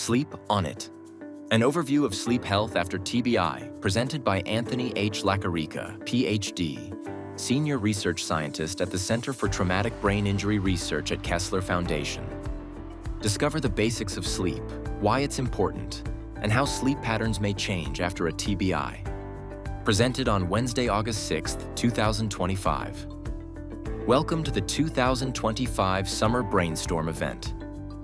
Sleep on It. An overview of sleep health after TBI, presented by Anthony H. Lequerica, PhD, Senior Research Scientist at the Center for Traumatic Brain Injury Research at Kessler Foundation. Discover the basics of sleep, why it's important, and how sleep patterns may change after a TBI. Presented on Wednesday, August 6th, 2025. Welcome to the 2025 Summer Brainstorm event.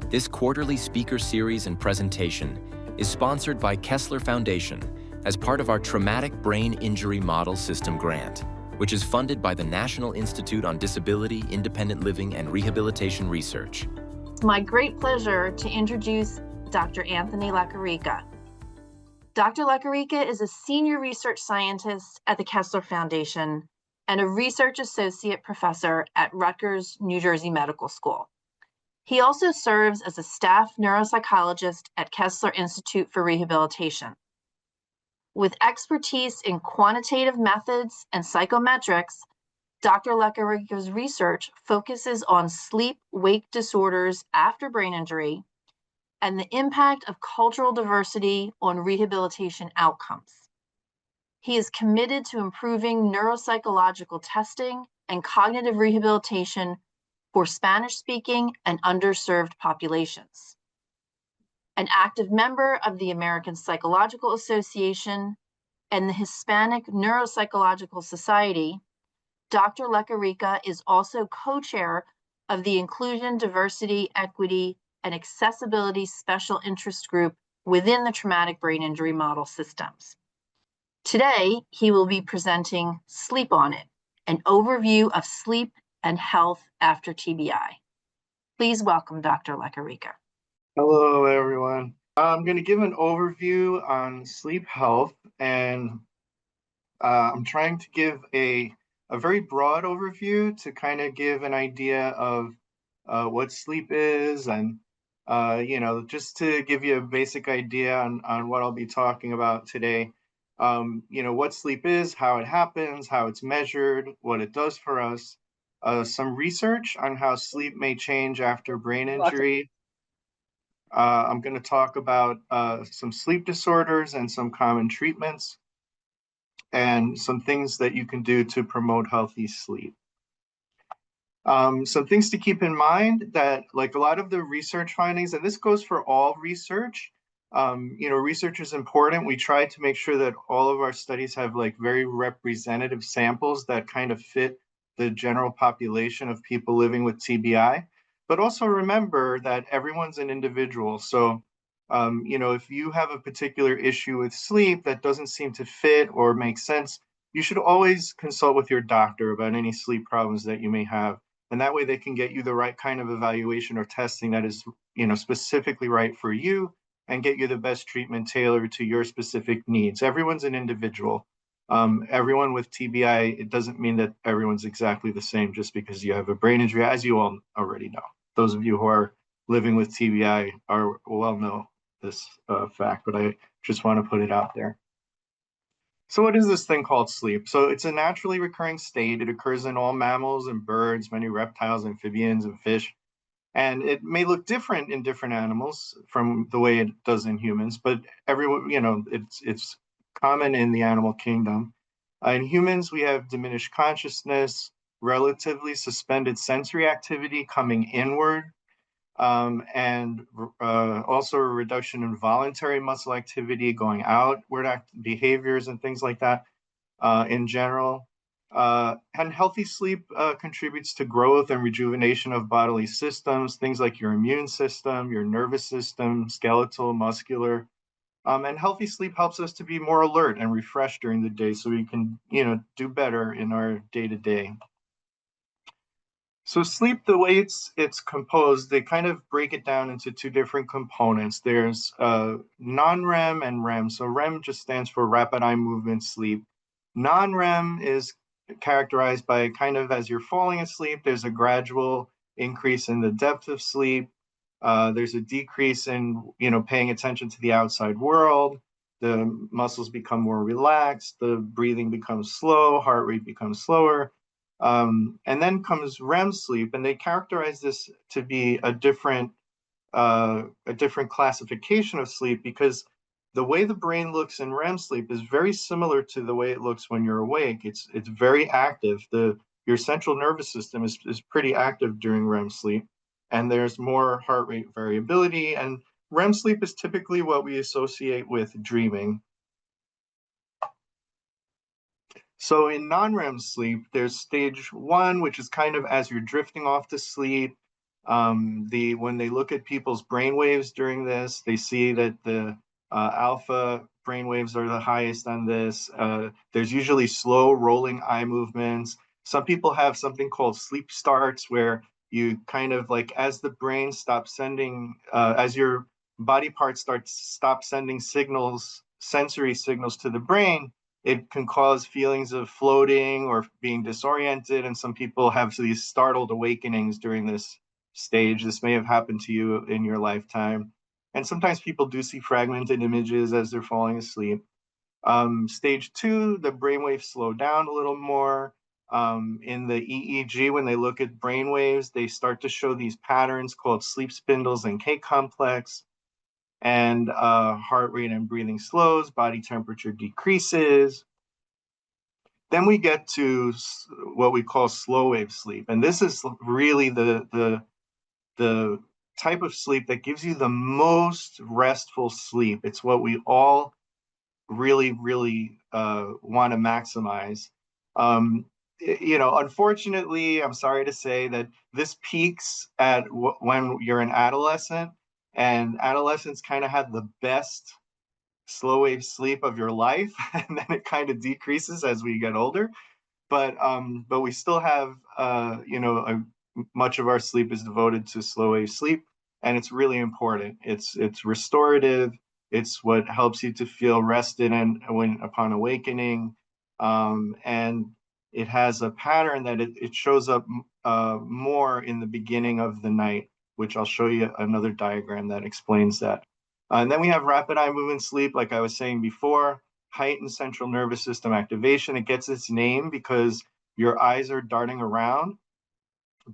This quarterly speaker series and presentation is sponsored by Kessler Foundation as part of our Traumatic Brain Injury Model System grant, which is funded by the National Institute on Disability, Independent Living, and Rehabilitation Research. It's my great pleasure to introduce Dr. Anthony Lequerica. Dr. Lequerica is a senior research scientist at the Kessler Foundation and a research associate professor at Rutgers, New Jersey Medical School. He also serves as a staff neuropsychologist at Kessler Institute for Rehabilitation. With expertise in quantitative methods and psychometrics, Dr. Lequerica's research focuses on sleep-wake disorders after brain injury and the impact of cultural diversity on rehabilitation outcomes. He is committed to improving neuropsychological testing and cognitive rehabilitation for Spanish-speaking and underserved populations. An active member of the American Psychological Association and the Hispanic Neuropsychological Society, Dr. Lequerica is also co-chair of the Inclusion, Diversity, Equity, and Accessibility Special Interest Group within the Traumatic Brain Injury Model Systems. Today, he will be presenting Sleep on It, an overview of sleep and health after TBI. Please welcome Dr. Lequerica. Hello, everyone. I'm going to give an overview on sleep health, and I'm trying to give a very broad overview to kind of give an idea of what sleep is and, just to give you a basic idea on what I'll be talking about today. What sleep is, how it happens, how it's measured, what it does for us. Some research on how sleep may change after brain injury. I'm going to talk about some sleep disorders and some common treatments, and some things that you can do to promote healthy sleep. Some things to keep in mind that, like a lot of the research findings, and this goes for all research, research is important. We try to make sure that all of our studies have like very representative samples that kind of fit the general population of people living with TBI, but also remember that everyone's an individual. So, if you have a particular issue with sleep that doesn't seem to fit or make sense, you should always consult with your doctor about any sleep problems that you may have. And that way they can get you the right kind of evaluation or testing that is, specifically right for you and get you the best treatment tailored to your specific needs. Everyone's an individual. Everyone with TBI, it doesn't mean that everyone's exactly the same just because you have a brain injury, as you all already know. Those of you who are living with TBI well know this fact, but I just want to put it out there. So what is this thing called sleep? So it's a naturally recurring state. It occurs in all mammals and birds, many reptiles, amphibians, and fish. And it may look different in different animals from the way it does in humans, but it's common in the animal kingdom. In humans, we have diminished consciousness, relatively suspended sensory activity coming inward, and also a reduction in voluntary muscle activity going outward behaviors and things like that in general. And healthy sleep contributes to growth and rejuvenation of bodily systems, things like your immune system, your nervous system, skeletal, muscular. And healthy sleep helps us to be more alert and refreshed during the day so we can, do better in our day-to-day. So sleep, the way it's composed, they kind of break it down into two different components. There's non-REM and REM. So REM just stands for rapid eye movement sleep. Non-REM is characterized by kind of as you're falling asleep, there's a gradual increase in the depth of sleep. There's a decrease in, paying attention to the outside world. The muscles become more relaxed. The breathing becomes slow. Heart rate becomes slower. And then comes REM sleep, and they characterize this to be a different a different classification of sleep because the way the brain looks in REM sleep is very similar to the way it looks when you're awake. It's very active. Your central nervous system is pretty active during REM sleep, and there's more heart rate variability. And REM sleep is typically what we associate with dreaming. So in non-REM sleep, there's stage one, which is kind of as you're drifting off to sleep. When they look at people's brain waves during this, they see that the alpha brain waves are the highest on this. There's usually slow rolling eye movements. Some people have something called sleep starts, where you kind of like as the brain stops sending, as your body parts stop sending signals, sensory signals to the brain, it can cause feelings of floating or being disoriented. And some people have these startled awakenings during this stage. This may have happened to you in your lifetime. And sometimes people do see fragmented images as they're falling asleep. Stage two, the brainwaves slow down a little more. In the EEG, when they look at brainwaves, they start to show these patterns called sleep spindles and K complex. And heart rate and breathing slows, body temperature decreases. Then we get to what we call slow wave sleep. And this is really the type of sleep that gives you the most restful sleep. It's what we all really, really want to maximize. Unfortunately, I'm sorry to say that this peaks at when you're an adolescent, and adolescents kind of have the best slow wave sleep of your life, and then it kind of decreases as we get older. But we still have much of our sleep is devoted to slow wave sleep, and it's really important. It's restorative. It's what helps you to feel rested and when upon awakening, and it has a pattern that it shows up more in the beginning of the night, which I'll show you another diagram that explains that. And then we have rapid eye movement sleep, like I was saying before, heightened central nervous system activation. It gets its name because your eyes are darting around.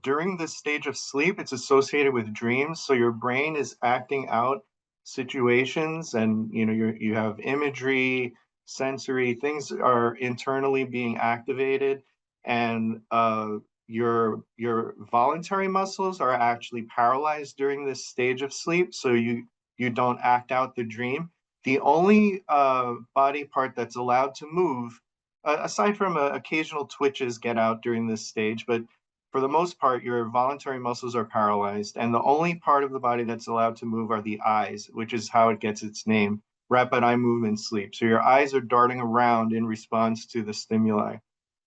During this stage of sleep, it's associated with dreams. So your brain is acting out situations, and you have imagery, sensory things are internally being activated, and your voluntary muscles are actually paralyzed during this stage of sleep. So you don't act out the dream. The only body part that's allowed to move, aside from occasional twitches, get out during this stage, but for the most part, your voluntary muscles are paralyzed, and the only part of the body that's allowed to move are the eyes, which is how it gets its name, rapid eye movement sleep. So your eyes are darting around in response to the stimuli.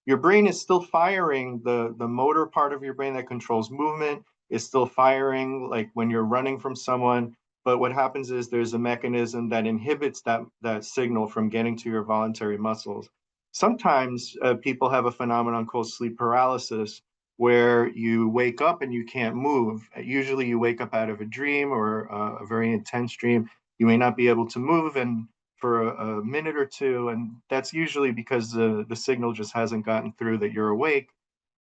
Your brain is still firing, the motor part of your brain that controls movement is still firing, like when you're running from someone. But what happens is there's a mechanism that inhibits that signal from getting to your voluntary muscles. Sometimes people have a phenomenon called sleep paralysis, where you wake up and you can't move. Usually you wake up out of a dream or a very intense dream. You may not be able to move and for a minute or two, and that's usually because the signal just hasn't gotten through that you're awake,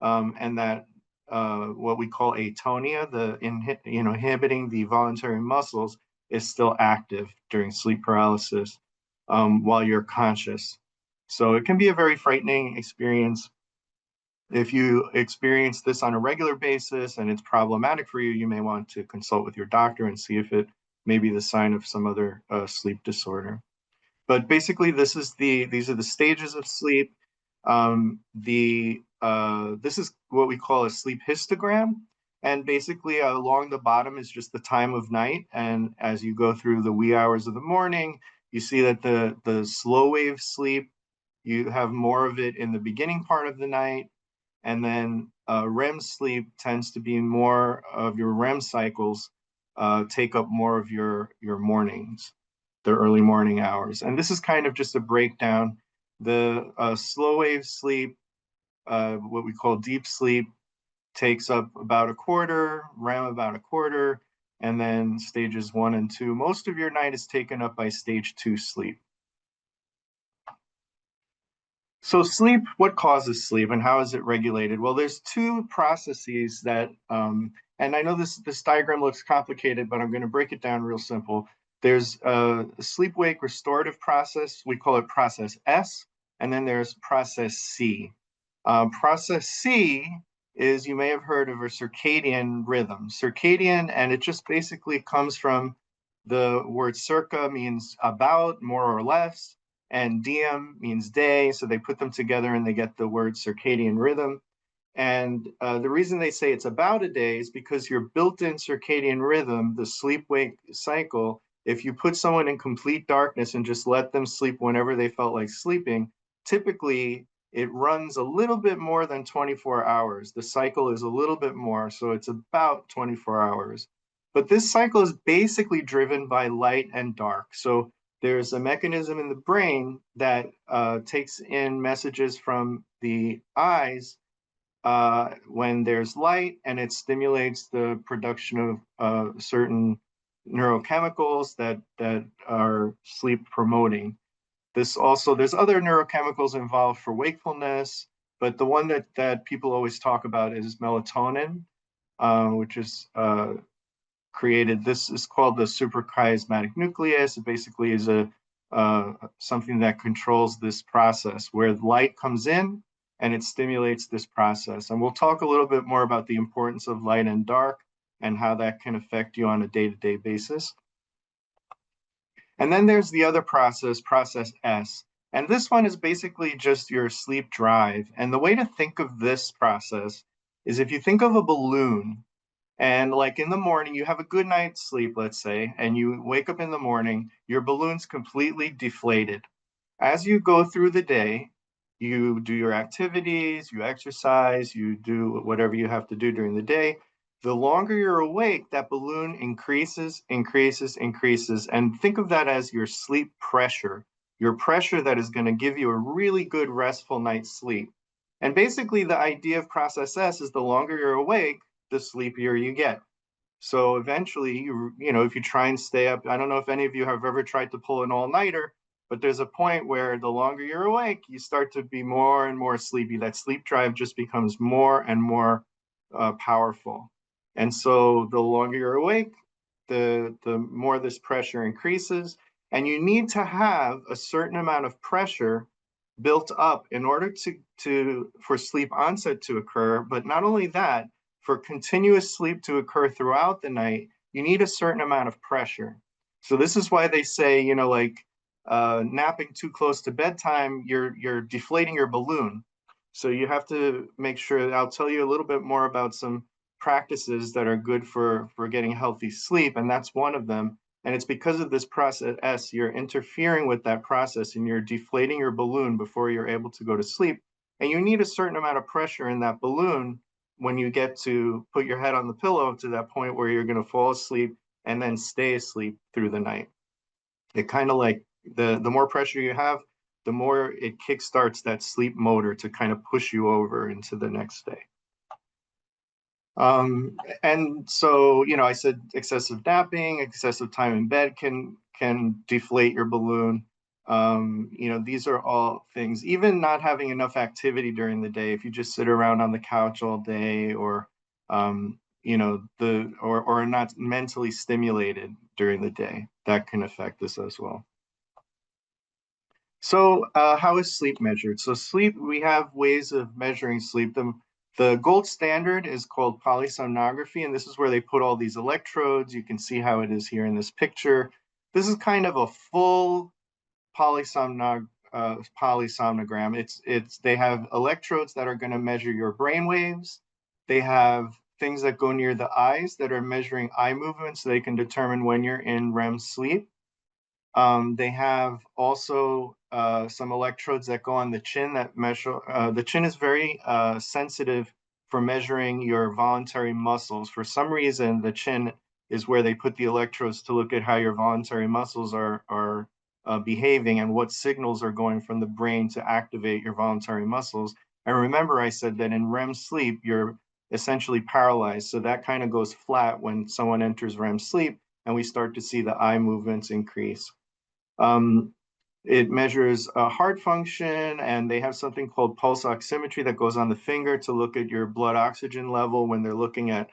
and that what we call atonia, inhibiting the voluntary muscles, is still active during sleep paralysis while you're conscious. So it can be a very frightening experience. If you experience this on a regular basis and it's problematic for you, you may want to consult with your doctor and see if it may be the sign of some other sleep disorder. But basically, these are the stages of sleep. This is what we call a sleep histogram. And basically, along the bottom is just the time of night. And as you go through the wee hours of the morning, you see that the slow wave sleep, you have more of it in the beginning part of the night. And then REM sleep tends to be more of your REM cycles take up more of your mornings, the early morning hours. And this is kind of just a breakdown. The slow wave sleep, what we call deep sleep, takes up about a quarter, REM about a quarter, and then stages 1 and 2. Most of your night is taken up by stage 2 sleep. So sleep, what causes sleep and how is it regulated? Well, there's two processes that, and I know this diagram looks complicated, but I'm going to break it down real simple. There's a sleep-wake restorative process. We call it process S, and then there's process C. Process C is, you may have heard of a circadian rhythm. Circadian, and it just basically comes from the word circa, means about, more or less, and diem means day. So they put them together and they get the word circadian rhythm. And the reason they say it's about a day is because your built-in circadian rhythm, the sleep-wake cycle, if you put someone in complete darkness and just let them sleep whenever they felt like sleeping, typically it runs a little bit more than 24 hours. The cycle is a little bit more, so it's about 24 hours. But this cycle is basically driven by light and dark. So there's a mechanism in the brain that takes in messages from the eyes when there's light, and it stimulates the production of certain neurochemicals that are sleep promoting. There's other neurochemicals involved for wakefulness, but the one that people always talk about is melatonin, which is created. This is called the suprachiasmatic nucleus. It basically is something that controls this process where light comes in and it stimulates this process. And we'll talk a little bit more about the importance of light and dark and how that can affect you on a day-to-day basis. And then there's the other process, process S. And this one is basically just your sleep drive. And the way to think of this process is if you think of a balloon, and like in the morning, you have a good night's sleep, let's say, and you wake up in the morning, your balloon's completely deflated. As you go through the day, you do your activities, you exercise, you do whatever you have to do during the day. The longer you're awake, that balloon increases, increases, increases. And think of that as your sleep pressure, your pressure that is going to give you a really good restful night's sleep. And basically, the idea of process S is the longer you're awake, the sleepier you get. So eventually, if you try and stay up, I don't know if any of you have ever tried to pull an all-nighter, but there's a point where the longer you're awake, you start to be more and more sleepy. That sleep drive just becomes more and more powerful. And so the longer you're awake, the more this pressure increases. And you need to have a certain amount of pressure built up in order for sleep onset to occur. But not only that, for continuous sleep to occur throughout the night, you need a certain amount of pressure. So this is why they say, napping too close to bedtime, you're deflating your balloon. So you have to make sure. I'll tell you a little bit more about some practices that are good for getting healthy sleep, and that's one of them. And it's because of this process S, you're interfering with that process and you're deflating your balloon before you're able to go to sleep. And you need a certain amount of pressure in that balloon when you get to put your head on the pillow to that point where you're going to fall asleep and then stay asleep through the night. It kind of like the more pressure you have, the more it kickstarts that sleep motor to kind of push you over into the next day. And so, I said excessive napping, excessive time in bed can deflate your balloon. These are all things, even not having enough activity during the day. If you just sit around on the couch all day or, or not mentally stimulated during the day, that can affect this as well. So how is sleep measured? So sleep, we have ways of measuring sleep. The gold standard is called polysomnography, and this is where they put all these electrodes. You can see how it is here in this picture. This is kind of a full polysomnogram. They have electrodes that are going to measure your brain waves. They have things that go near the eyes that are measuring eye movement, so they can determine when you're in REM sleep. They have also some electrodes that go on the chin that measure, the chin is very sensitive for measuring your voluntary muscles. For some reason, the chin is where they put the electrodes to look at how your voluntary muscles are behaving and what signals are going from the brain to activate your voluntary muscles. And remember, I said that in REM sleep, you're essentially paralyzed. So that kind of goes flat when someone enters REM sleep and we start to see the eye movements increase. It measures heart function, and they have something called pulse oximetry that goes on the finger to look at your blood oxygen level when they're looking at,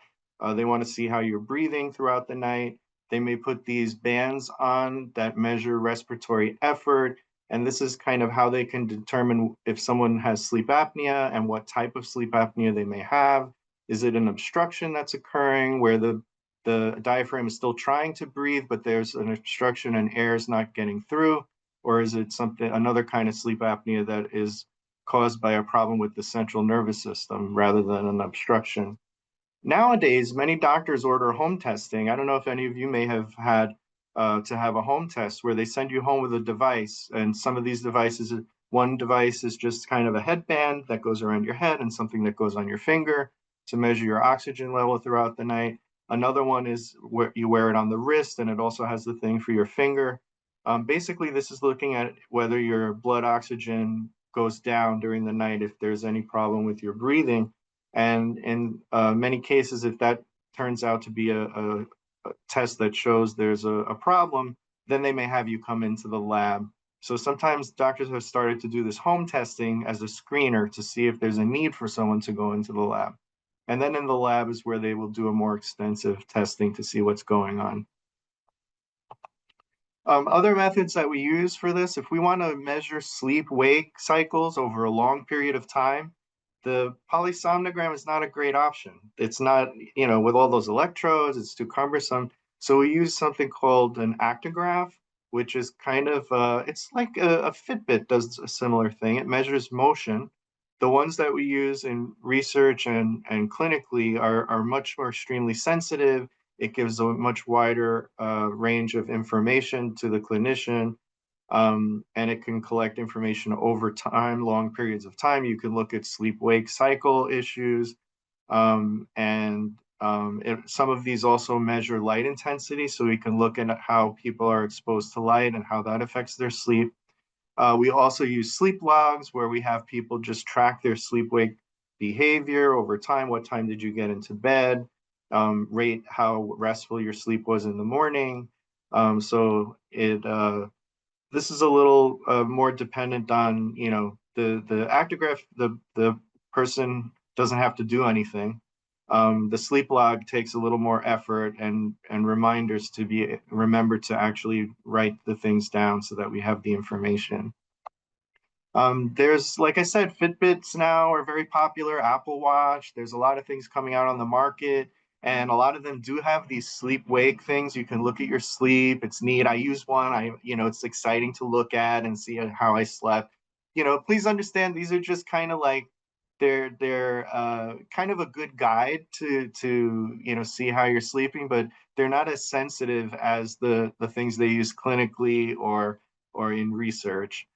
they want to see how you're breathing throughout the night. They may put these bands on that measure respiratory effort, and this is kind of how they can determine if someone has sleep apnea and what type of sleep apnea they may have. Is it an obstruction that's occurring where the diaphragm is still trying to breathe, but there's an obstruction and air is not getting through? Or is it another kind of sleep apnea that is caused by a problem with the central nervous system rather than an obstruction? Nowadays, many doctors order home testing. I don't know if any of you may have had to have a home test where they send you home with a device, and some of these devices, one device is just kind of a headband that goes around your head and something that goes on your finger to measure your oxygen level throughout the night. Another one is where you wear it on the wrist, and it also has the thing for your finger. Basically, this is looking at whether your blood oxygen goes down during the night if there's any problem with your breathing. And in many cases, if that turns out to be a test that shows there's a problem, then they may have you come into the lab. So sometimes doctors have started to do this home testing as a screener to see if there's a need for someone to go into the lab. And then in the lab is where they will do a more extensive testing to see what's going on. Other methods that we use for this, if we want to measure sleep-wake cycles over a long period of time, the polysomnogram is not a great option. It's not, with all those electrodes, it's too cumbersome. So we use something called an actigraph, which is kind of, it's like a Fitbit does a similar thing. It measures motion. The ones that we use in research and clinically are much more extremely sensitive. It gives a much wider range of information to the clinician, and it can collect information over time, long periods of time. You can look at sleep-wake cycle issues, and some of these also measure light intensity, so we can look at how people are exposed to light and how that affects their sleep. We also use sleep logs where we have people just track their sleep-wake behavior over time. What time did you get into bed? Rate how restful your sleep was in the morning. So this is a little more dependent on, the actigraph, the person doesn't have to do anything. The sleep log takes a little more effort and reminders to be remembered to actually write the things down so that we have the information. There's, like I said, Fitbits now are very popular, Apple Watch. There's a lot of things coming out on the market, and a lot of them do have these sleep-wake things. You can look at your sleep. It's neat. I use one. It's exciting to look at and see how I slept. Please understand these are just kind of like they're kind of a good guide to see how you're sleeping, but they're not as sensitive as the things they use clinically or in research.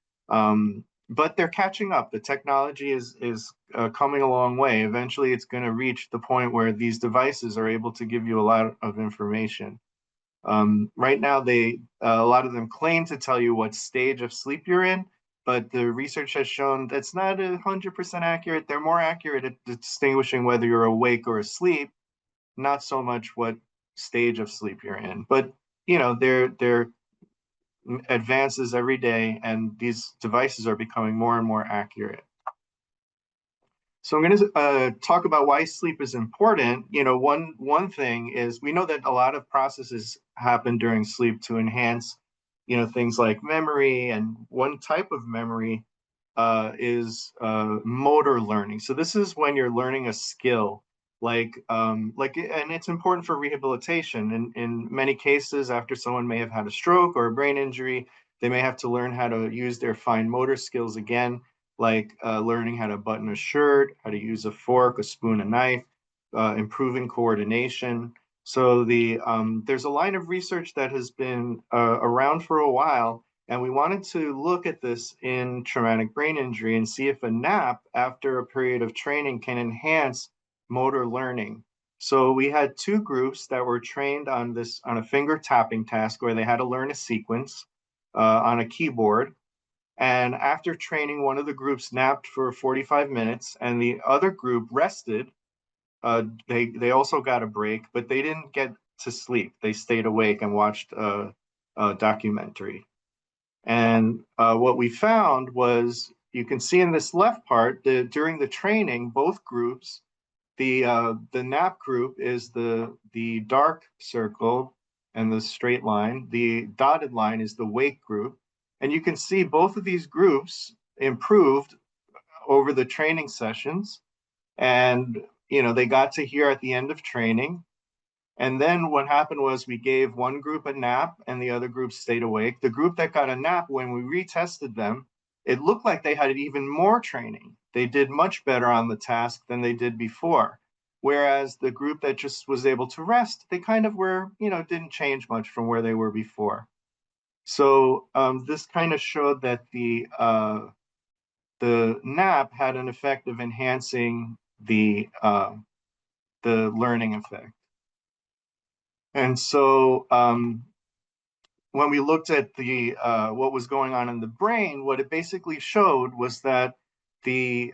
But they're catching up. The technology is coming a long way. Eventually, it's going to reach the point where these devices are able to give you a lot of information. Right now, a lot of them claim to tell you what stage of sleep you're in, but the research has shown that's not 100% accurate. They're more accurate at distinguishing whether you're awake or asleep, not so much what stage of sleep you're in. But they're advances every day, and these devices are becoming more and more accurate. So I'm going to talk about why sleep is important. One thing is we know that a lot of processes happen during sleep to enhance, things like memory, and one type of memory is motor learning. So this is when you're learning a skill, and it's important for rehabilitation. In many cases, after someone may have had a stroke or a brain injury, they may have to learn how to use their fine motor skills again, like learning how to button a shirt, how to use a fork, a spoon, a knife, improving coordination. So there's a line of research that has been around for a while, and we wanted to look at this in traumatic brain injury and see if a nap after a period of training can enhance motor learning. So we had two groups that were trained on a finger tapping task where they had to learn a sequence on a keyboard. And after training, one of the groups napped for 45 minutes and the other group rested. They also got a break, but they didn't get to sleep. They stayed awake and watched a documentary. And what we found was, you can see in this left part, during the training, both groups, the nap group is the dark circle and the straight line. The dotted line is the wake group. And you can see both of these groups improved over the training sessions. And, they got to hear at the end of training. And then what happened was, we gave one group a nap and the other group stayed awake. The group that got a nap, when we retested them, it looked like they had even more training. They did much better on the task than they did before. Whereas the group that just was able to rest, they kind of were, didn't change much from where they were before. So this kind of showed that the nap had an effect of enhancing the learning effect. And so when we looked at what was going on in the brain, what it basically showed was that there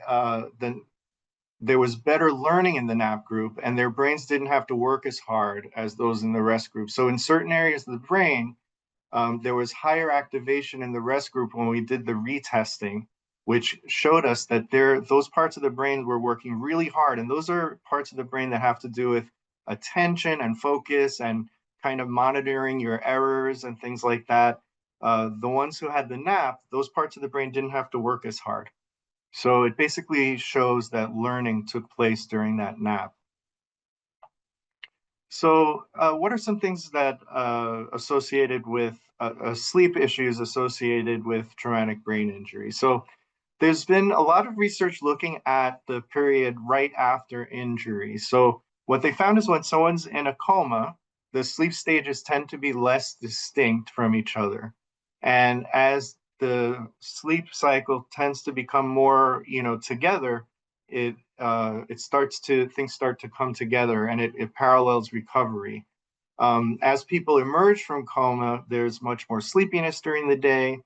was better learning in the nap group, and their brains didn't have to work as hard as those in the rest group. So in certain areas of the brain, there was higher activation in the rest group when we did the retesting, which showed us that those parts of the brain were working really hard. And those are parts of the brain that have to do with attention and focus and kind of monitoring your errors and things like that. The ones who had the nap, those parts of the brain didn't have to work as hard. So it basically shows that learning took place during that nap. So what are some things that associated with sleep issues associated with traumatic brain injury? So there's been a lot of research looking at the period right after injury. So what they found is, when someone's in a coma, the sleep stages tend to be less distinct from each other. And as the sleep cycle tends to become more, together, things start to come together, and it parallels recovery. As people emerge from coma, there's much more sleepiness during the day,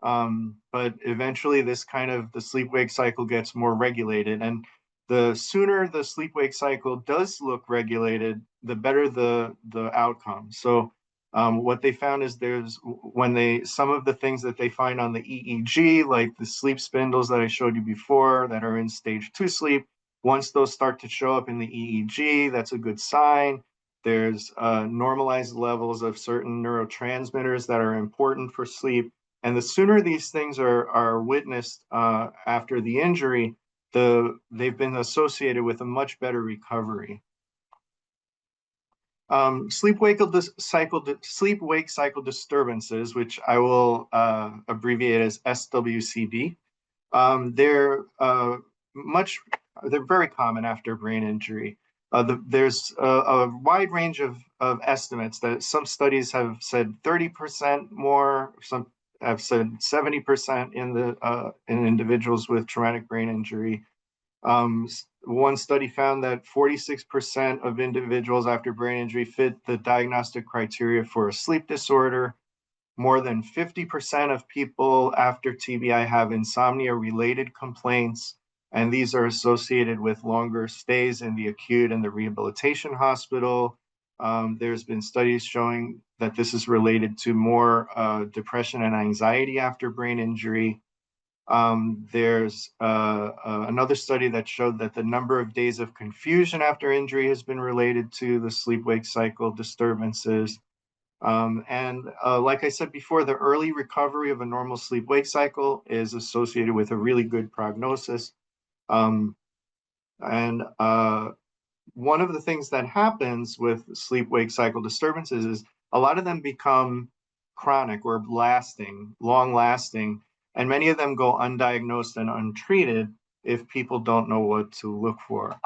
but eventually the sleep-wake cycle gets more regulated. And the sooner the sleep-wake cycle does look regulated, the better the outcome. So what they found is, some of the things that they find on the EEG, like the sleep spindles that I showed you before that are in stage 2 sleep, once those start to show up in the EEG, that's a good sign. There's normalized levels of certain neurotransmitters that are important for sleep. And the sooner these things are witnessed after the injury, they've been associated with a much better recovery. Sleep-wake cycle disturbances, which I will abbreviate as SWCD, they're very common after brain injury. There's a wide range of estimates. That some studies have said 30% more, some have said 70% in individuals with traumatic brain injury. One study found that 46% of individuals after brain injury fit the diagnostic criteria for a sleep disorder. More than 50% of people after TBI have insomnia-related complaints, and these are associated with longer stays in the acute and the rehabilitation hospital. There's been studies showing that this is related to more depression and anxiety after brain injury. There's another study that showed that the number of days of confusion after injury has been related to the sleep-wake cycle disturbances. Like I said before, the early recovery of a normal sleep-wake cycle is associated with a really good prognosis. One of the things that happens with sleep-wake cycle disturbances is a lot of them become chronic or long-lasting, and many of them go undiagnosed and untreated if people don't know what to look for.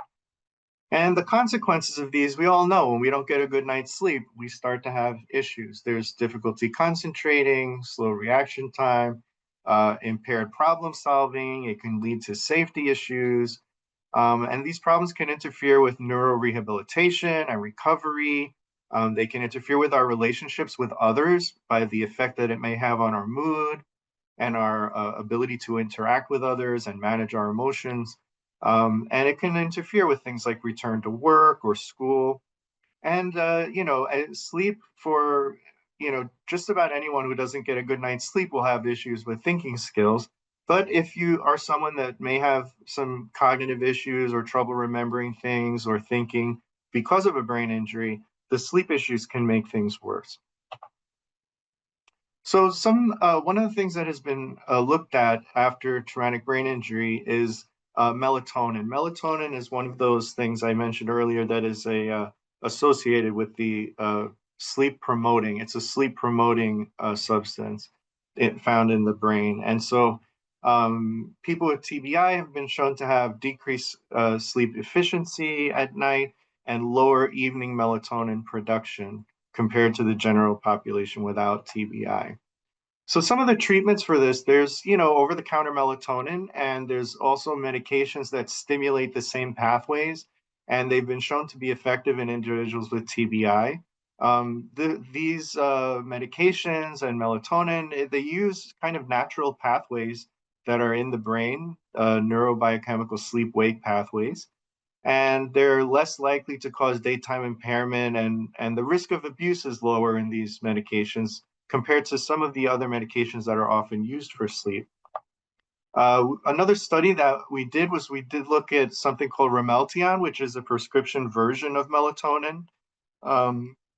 And the consequences of these, we all know. When we don't get a good night's sleep, we start to have issues. There's difficulty concentrating, slow reaction time, impaired problem solving. It can lead to safety issues. And these problems can interfere with neurorehabilitation and recovery. They can interfere with our relationships with others by the effect that it may have on our mood and our ability to interact with others and manage our emotions. And it can interfere with things like return to work or school. And, sleep for, just about anyone who doesn't get a good night's sleep will have issues with thinking skills. But if you are someone that may have some cognitive issues or trouble remembering things or thinking because of a brain injury, the sleep issues can make things worse. So one of the things that has been looked at after traumatic brain injury is melatonin. Melatonin is one of those things I mentioned earlier that is associated with the sleep promoting. It's a sleep promoting substance found in the brain. And so people with TBI have been shown to have decreased sleep efficiency at night and lower evening melatonin production compared to the general population without TBI. So some of the treatments for this, there's, over-the-counter melatonin, and there's also medications that stimulate the same pathways, and they've been shown to be effective in individuals with TBI. These medications and melatonin, they use kind of natural pathways that are in the brain, neurobiochemical sleep-wake pathways, and they're less likely to cause daytime impairment, and the risk of abuse is lower in these medications compared to some of the other medications that are often used for sleep. Another study that we did look at something called Ramelteon, which is a prescription version of melatonin.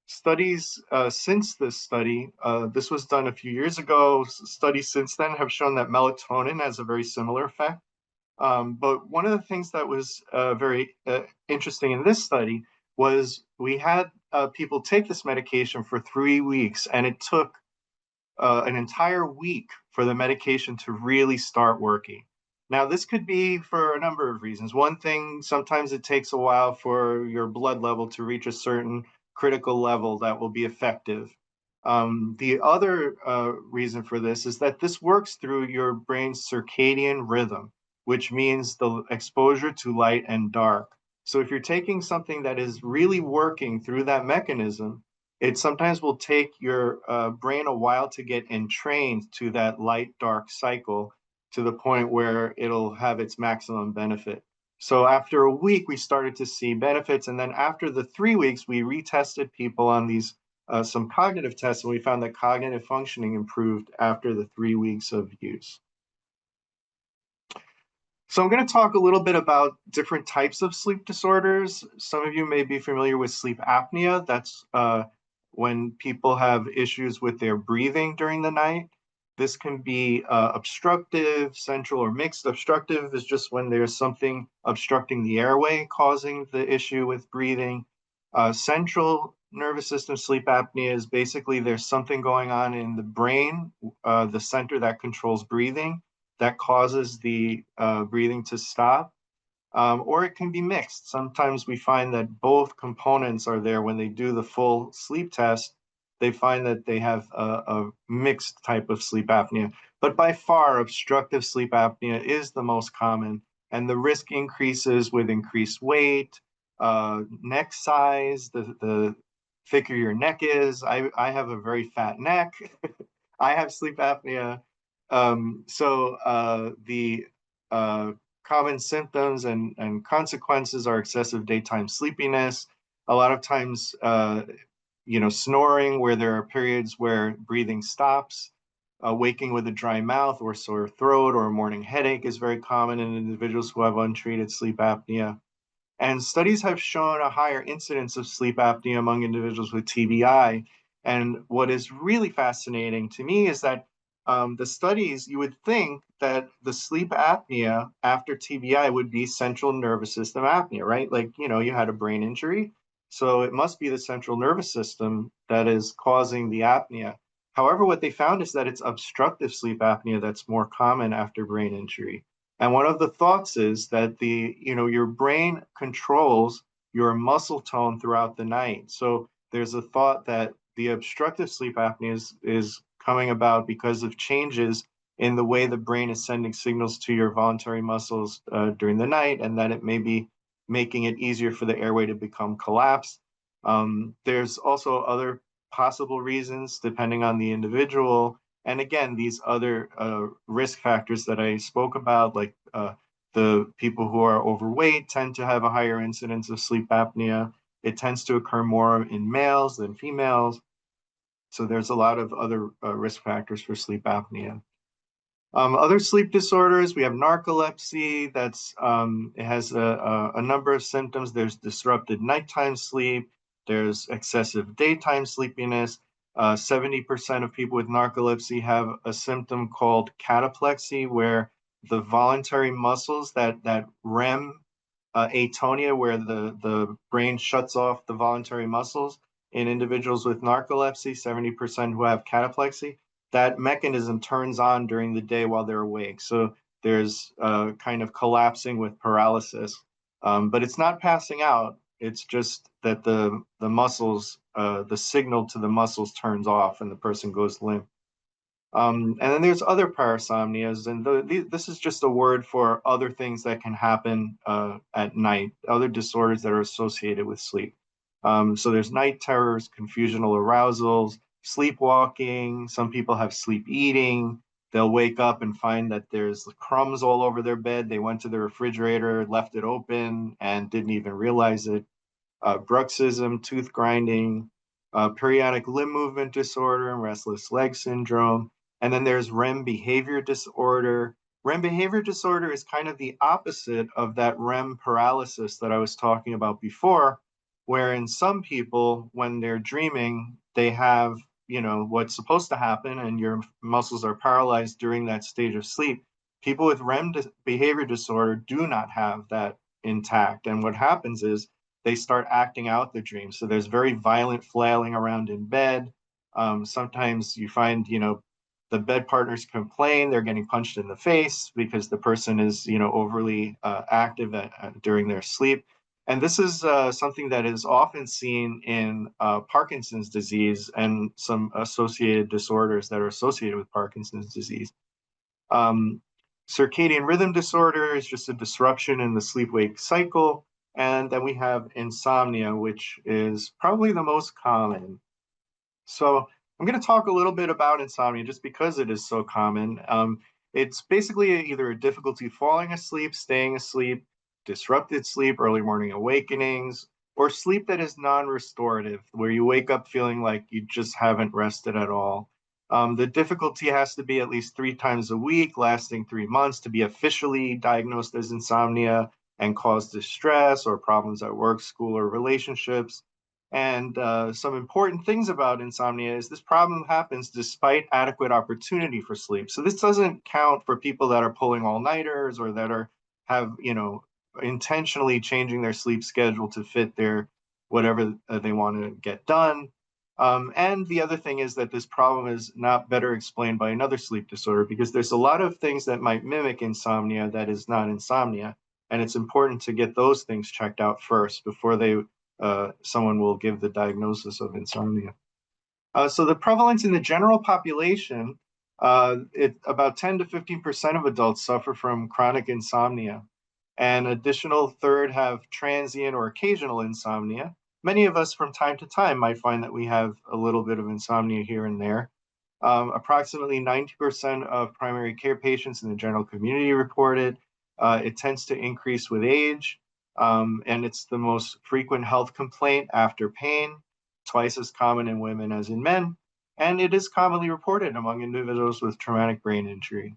Studies since this study, this was done a few years ago, studies since then have shown that melatonin has a very similar effect. But one of the things that was very interesting in this study was we had people take this medication for 3 weeks, and it took an entire week for the medication to really start working. Now, this could be for a number of reasons. One thing, sometimes it takes a while for your blood level to reach a certain critical level that will be effective. The other reason for this is that this works through your brain's circadian rhythm, which means the exposure to light and dark. So if you're taking something that is really working through that mechanism, it sometimes will take your brain a while to get entrained to that light-dark cycle to the point where it'll have its maximum benefit. So after a week, we started to see benefits. And then after the 3 weeks, we retested people on these some cognitive tests, and we found that cognitive functioning improved after the 3 weeks of use. So I'm going to talk a little bit about different types of sleep disorders. Some of you may be familiar with sleep apnea. That's when people have issues with their breathing during the night. This can be obstructive, central, or mixed. Obstructive is just when there's something obstructing the airway causing the issue with breathing. Central nervous system sleep apnea is basically there's something going on in the brain, the center that controls breathing, that causes the breathing to stop. Or it can be mixed. Sometimes we find that both components are there when they do the full sleep test. They find that they have a mixed type of sleep apnea. But by far, obstructive sleep apnea is the most common, and the risk increases with increased weight, neck size, the thicker your neck is. I have a very fat neck. I have sleep apnea. The common symptoms and consequences are excessive daytime sleepiness, a lot of times, snoring, where there are periods where breathing stops, waking with a dry mouth or sore throat or a morning headache is very common in individuals who have untreated sleep apnea. And studies have shown a higher incidence of sleep apnea among individuals with TBI. And what is really fascinating to me is that the studies, you would think that the sleep apnea after TBI would be central nervous system apnea, right? Like, you had a brain injury, so it must be the central nervous system that is causing the apnea. However, what they found is that it's obstructive sleep apnea that's more common after brain injury. And one of the thoughts is that your brain controls your muscle tone throughout the night. So there's a thought that the obstructive sleep apnea is coming about because of changes in the way the brain is sending signals to your voluntary muscles during the night, and that it may be making it easier for the airway to become collapsed. There's also other possible reasons depending on the individual. And again, these other risk factors that I spoke about, like the people who are overweight tend to have a higher incidence of sleep apnea. It tends to occur more in males than females. So there's a lot of other risk factors for sleep apnea. Other sleep disorders, we have narcolepsy. It has a number of symptoms. There's disrupted nighttime sleep. There's excessive daytime sleepiness. 70% of people with narcolepsy have a symptom called cataplexy, where the voluntary muscles, that REM atonia, where the brain shuts off the voluntary muscles in individuals with narcolepsy, 70% who have cataplexy, that mechanism turns on during the day while they're awake. So there's kind of collapsing with paralysis, but it's not passing out. It's just that the muscles, the signal to the muscles turns off and the person goes limp. And then there's other parasomnias, and this is just a word for other things that can happen at night, other disorders that are associated with sleep. So there's night terrors, confusional arousals, sleepwalking. Some people have sleep eating. They'll wake up and find that there's crumbs all over their bed. They went to the refrigerator, left it open, and didn't even realize it. Bruxism, tooth grinding, periodic limb movement disorder, and restless leg syndrome. And then there's REM behavior disorder. REM behavior disorder is kind of the opposite of that REM paralysis that I was talking about before, where in some people, when they're dreaming, they have, what's supposed to happen and your muscles are paralyzed during that stage of sleep. People with REM behavior disorder do not have that intact. And what happens is they start acting out the dream. So there's very violent flailing around in bed. Sometimes you find, the bed partners complain they're getting punched in the face because the person is, overly active during their sleep. And this is something that is often seen in Parkinson's disease and some associated disorders that are associated with Parkinson's disease. Circadian rhythm disorder is just a disruption in the sleep-wake cycle. And then we have insomnia, which is probably the most common. So I'm going to talk a little bit about insomnia just because it is so common. It's basically either a difficulty falling asleep, staying asleep, disrupted sleep, early morning awakenings, or sleep that is non-restorative, where you wake up feeling like you just haven't rested at all. The difficulty has to be at least 3 times a week, lasting 3 months to be officially diagnosed as insomnia and cause distress or problems at work, school, or relationships. And some important things about insomnia is this problem happens despite adequate opportunity for sleep. So this doesn't count for people that are pulling all-nighters or that have intentionally changing their sleep schedule to fit their whatever they want to get done. And the other thing is that this problem is not better explained by another sleep disorder, because there's a lot of things that might mimic insomnia that is not insomnia. And it's important to get those things checked out first before someone will give the diagnosis of insomnia. So the prevalence in the general population, about 10 to 15% of adults suffer from chronic insomnia. An additional third have transient or occasional insomnia. Many of us from time to time might find that we have a little bit of insomnia here and there. Approximately 90% of primary care patients in the general community report it. It tends to increase with age, and it's the most frequent health complaint after pain, twice as common in women as in men, and it is commonly reported among individuals with traumatic brain injury.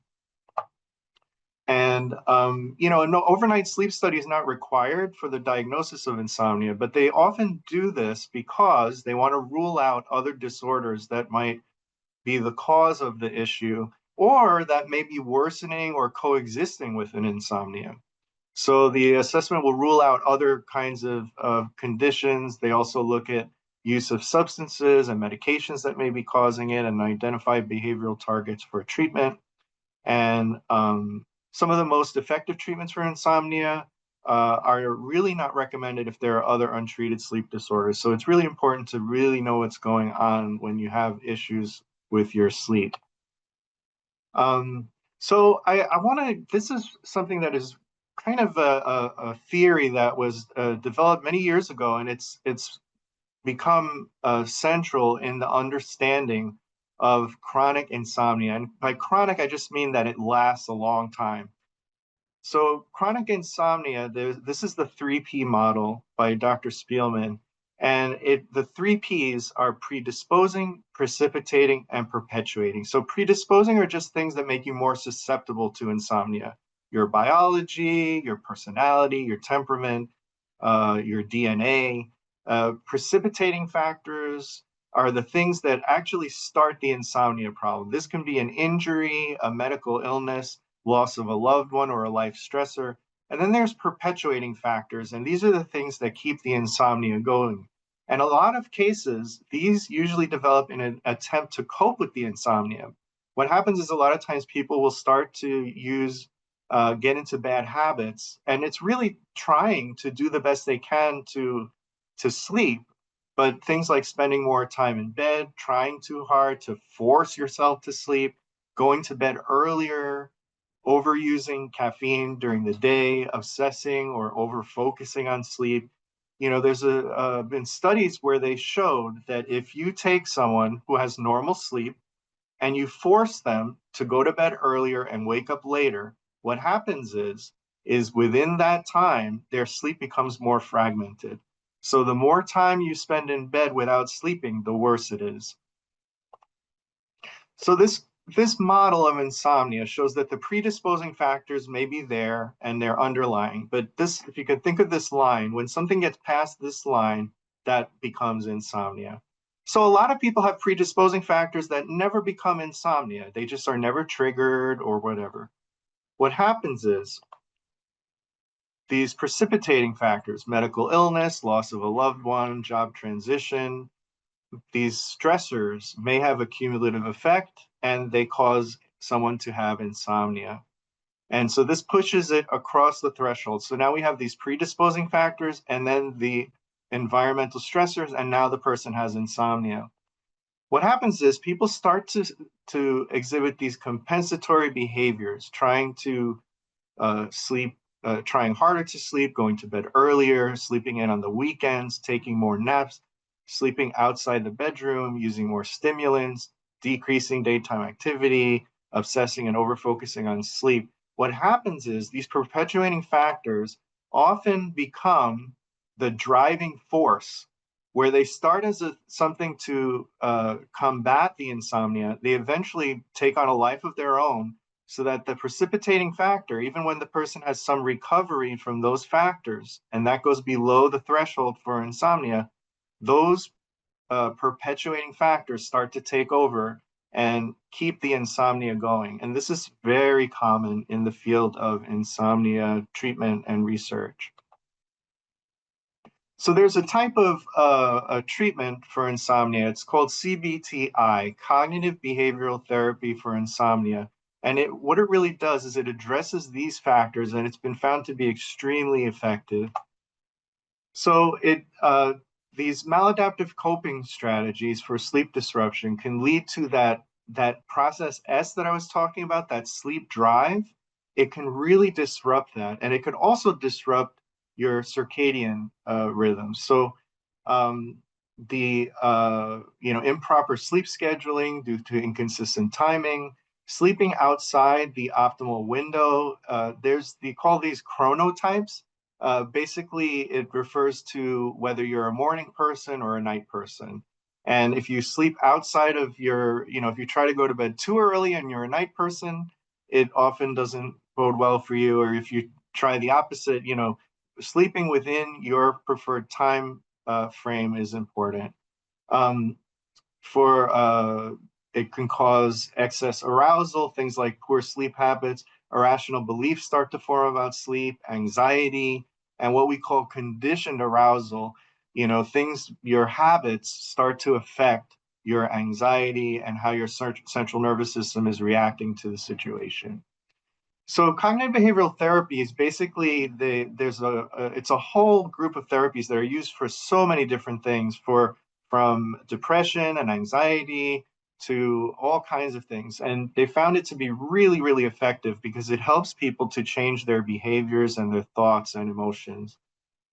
And, no overnight sleep study is not required for the diagnosis of insomnia, but they often do this because they want to rule out other disorders that might be the cause of the issue or that may be worsening or coexisting with an insomnia. So the assessment will rule out other kinds of conditions. They also look at use of substances and medications that may be causing it and identify behavioral targets for treatment. And some of the most effective treatments for insomnia are really not recommended if there are other untreated sleep disorders. So it's really important to really know what's going on when you have issues with your sleep. So I want to, this is something that is kind of a theory that was developed many years ago, and it's become central in the understanding of chronic insomnia. And by chronic, I just mean that it lasts a long time. So chronic insomnia, this is the 3P model by Dr. Spielman. And the 3 Ps are predisposing, precipitating, and perpetuating. So predisposing are just things that make you more susceptible to insomnia. Your biology, your personality, your temperament, your DNA. Precipitating factors are the things that actually start the insomnia problem. This can be an injury, a medical illness, loss of a loved one, or a life stressor. And then there's perpetuating factors, and these are the things that keep the insomnia going. And a lot of cases, these usually develop in an attempt to cope with the insomnia. What happens is a lot of times people will start to get into bad habits, and it's really trying to do the best they can to sleep. But things like spending more time in bed, trying too hard to force yourself to sleep, going to bed earlier, overusing caffeine during the day, obsessing or over focusing on sleep. There's been studies where they showed that if you take someone who has normal sleep and you force them to go to bed earlier and wake up later, what happens is within that time, their sleep becomes more fragmented. So the more time you spend in bed without sleeping, the worse it is. So this model of insomnia shows that the predisposing factors may be there and they're underlying, but if you could think of this line, when something gets past this line, that becomes insomnia. So a lot of people have predisposing factors that never become insomnia. They just are never triggered or whatever. What happens is these precipitating factors, medical illness, loss of a loved one, job transition, these stressors may have a cumulative effect and they cause someone to have insomnia. And so this pushes it across the threshold. So now we have these predisposing factors and then the environmental stressors, and now the person has insomnia. What happens is people start to exhibit these compensatory behaviors, trying to sleep, trying harder to sleep, going to bed earlier, sleeping in on the weekends, taking more naps, sleeping outside the bedroom, using more stimulants, decreasing daytime activity, obsessing and over-focusing on sleep. What happens is these perpetuating factors often become the driving force. Where they start as something to combat the insomnia, they eventually take on a life of their own, so that the precipitating factor, even when the person has some recovery from those factors, and that goes below the threshold for insomnia, those perpetuating factors start to take over and keep the insomnia going. And this is very common in the field of insomnia treatment and research. So there's a type of a treatment for insomnia. It's called CBTI, Cognitive Behavioral Therapy for Insomnia. And what it really does is it addresses these factors, and it's been found to be extremely effective. So these maladaptive coping strategies for sleep disruption can lead to that process S that I was talking about, that sleep drive. It can really disrupt that, and it could also disrupt your circadian rhythms. So the improper sleep scheduling due to inconsistent timing, sleeping outside the optimal window. They call these chronotypes. Basically, it refers to whether you're a morning person or a night person. And if you sleep outside of if you try to go to bed too early and you're a night person, it often doesn't bode well for you. Or if you try the opposite, sleeping within your preferred time frame is important. It can cause excess arousal, things like poor sleep habits, irrational beliefs start to form about sleep, anxiety, and what we call conditioned arousal. Your habits start to affect your anxiety and how your central nervous system is reacting to the situation. So cognitive behavioral therapy is basically it's a whole group of therapies that are used for so many different things, from depression and anxiety to all kinds of things. And they found it to be really, really effective because it helps people to change their behaviors and their thoughts and emotions.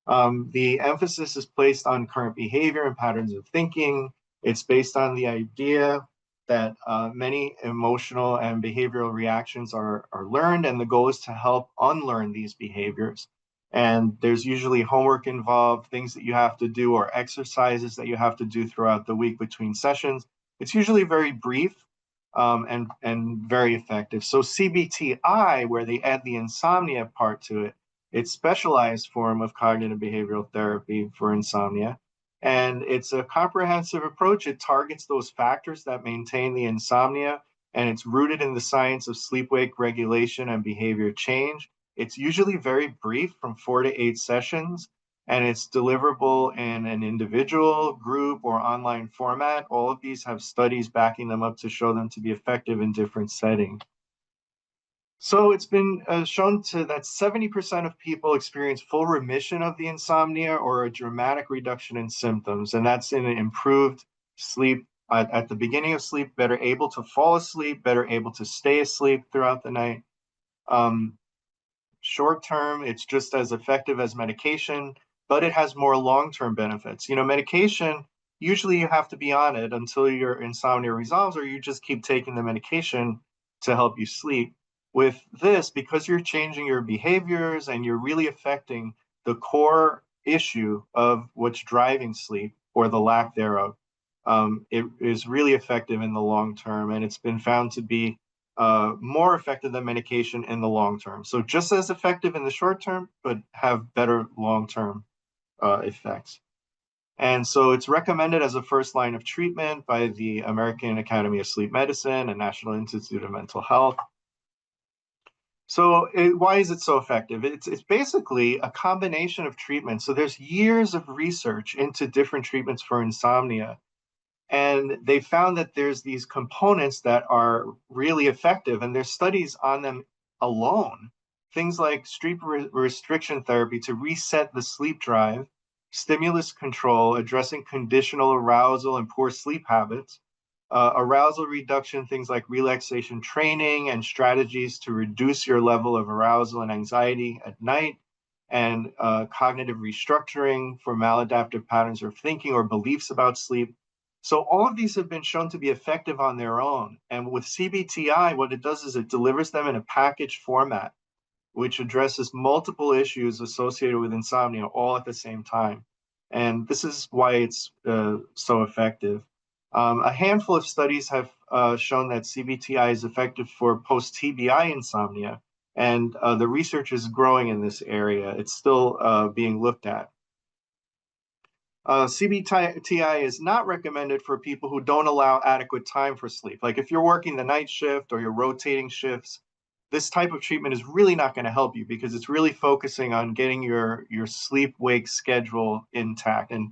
The emphasis is placed on current behavior and patterns of thinking. It's based on the idea that many emotional and behavioral reactions are learned, and the goal is to help unlearn these behaviors. And there's usually homework involved, things that you have to do, or exercises that you have to do throughout the week between sessions. It's usually very brief and very effective. So CBTI, where they add the insomnia part to it, it's specialized form of cognitive behavioral therapy for insomnia. And it's a comprehensive approach. It targets those factors that maintain the insomnia, and it's rooted in the science of sleep-wake regulation and behavior change. It's usually very brief, from 4 to 8 sessions, and it's deliverable in an individual, group, or online format. All of these have studies backing them up to show them to be effective in different settings. So it's been shown that 70% of people experience full remission of the insomnia or a dramatic reduction in symptoms, and that's in an improved sleep at the beginning of sleep, better able to fall asleep, better able to stay asleep throughout the night. Short term, it's just as effective as medication, but it has more long-term benefits. Medication, usually you have to be on it until your insomnia resolves, or you just keep taking the medication to help you sleep. With this, because you're changing your behaviors and you're really affecting the core issue of what's driving sleep or the lack thereof, it is really effective in the long term, and it's been found to be more effective than medication in the long term. So just as effective in the short term, but have better long-term effects. And so it's recommended as a first line of treatment by the American Academy of Sleep Medicine and National Institute of Mental Health. So why is it so effective? It's basically a combination of treatments. So there's years of research into different treatments for insomnia. And they found that there's these components that are really effective, and there's studies on them alone. Things like sleep restriction therapy to reset the sleep drive, stimulus control, addressing conditional arousal and poor sleep habits, arousal reduction, things like relaxation training and strategies to reduce your level of arousal and anxiety at night, and cognitive restructuring for maladaptive patterns of thinking or beliefs about sleep. So all of these have been shown to be effective on their own. And with CBTI, what it does is it delivers them in a packaged format, which addresses multiple issues associated with insomnia all at the same time. And this is why it's so effective. A handful of studies have shown that CBTI is effective for post-TBI insomnia, and the research is growing in this area. It's still being looked at. CBTI is not recommended for people who don't allow adequate time for sleep. Like if you're working the night shift or you're rotating shifts, this type of treatment is really not going to help you, because it's really focusing on getting your sleep-wake schedule intact, and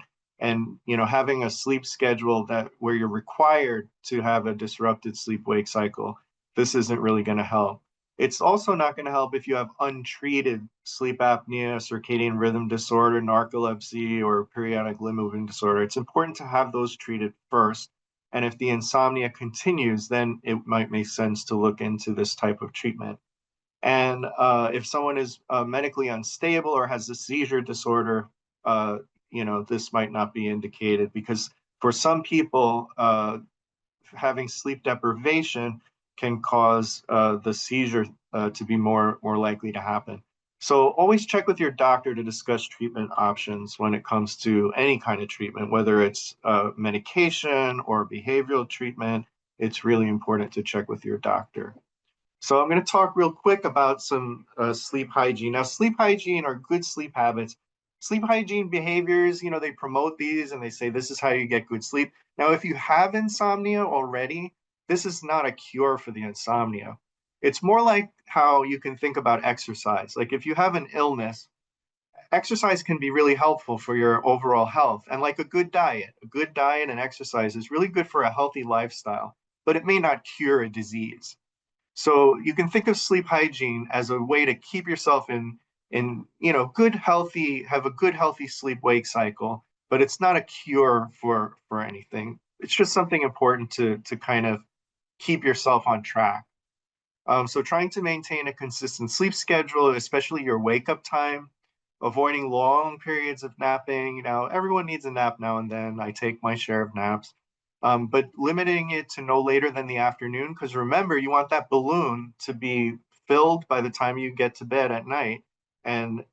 having a sleep schedule where you're required to have a disrupted sleep-wake cycle. This isn't really going to help. It's also not going to help if you have untreated sleep apnea, circadian rhythm disorder, narcolepsy, or periodic limb movement disorder. It's important to have those treated first. And if the insomnia continues, then it might make sense to look into this type of treatment. And if someone is medically unstable or has a seizure disorder, this might not be indicated, because for some people, having sleep deprivation can cause the seizure to be more likely to happen. So always check with your doctor to discuss treatment options when it comes to any kind of treatment, whether it's medication or behavioral treatment. It's really important to check with your doctor. So I'm going to talk real quick about some sleep hygiene. Now, sleep hygiene are good sleep habits. Sleep hygiene behaviors, they promote these and they say this is how you get good sleep. Now, if you have insomnia already, this is not a cure for the insomnia. It's more like how you can think about exercise. Like if you have an illness, exercise can be really helpful for your overall health. And like a good diet and exercise is really good for a healthy lifestyle, but it may not cure a disease. So you can think of sleep hygiene as a way to keep yourself in good, healthy, have a good, healthy sleep-wake cycle, but it's not a cure for anything. It's just something important to kind of keep yourself on track. So trying to maintain a consistent sleep schedule, especially your wake-up time, avoiding long periods of napping. Now, everyone needs a nap now and then. I take my share of naps. But limiting it to no later than the afternoon, because remember, you want that balloon to be filled by the time you get to bed at night. And,